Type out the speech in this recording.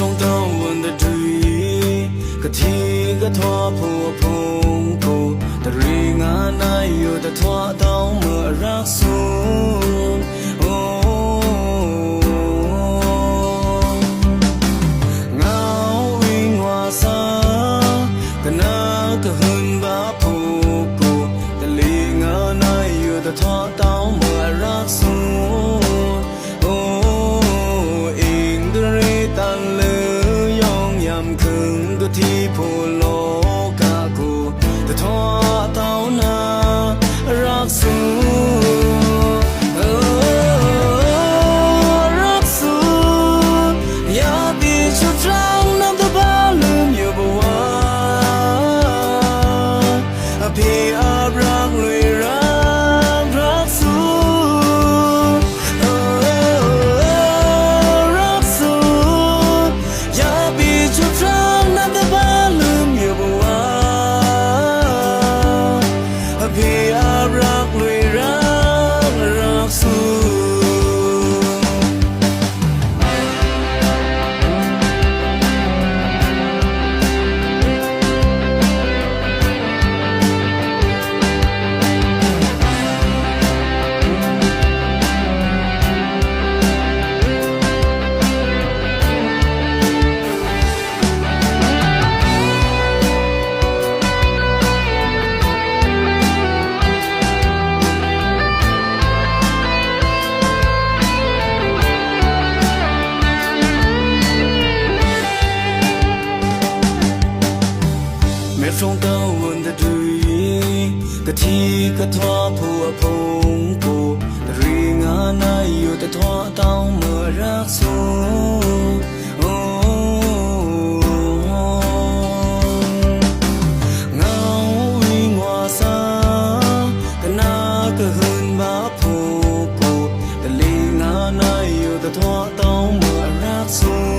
phong tao when the tree ka thi ka thwa phu phong ko the ring na yo the thwa tao ma ra sun ngao wing wa sa ka na ka hun ba phu ko the ring na yo the thwa tao ma ra sun thi phù lô ca cô từ thoa tao na rắc su rắc su ya bi chu trang nam ta ba lum yêu bùa pi a rắc lùi rắc su rắc su ya bi chu trang trong tao vẫn đã đuổi cái thi cái thoa phù phong cô riêng anh ai yêu cái thoa tao mở ra xuống ngao uy hoa xa cái na cái hơn ba phù cô cái riêng anh ai yêu cái thoa tao mở ra xuống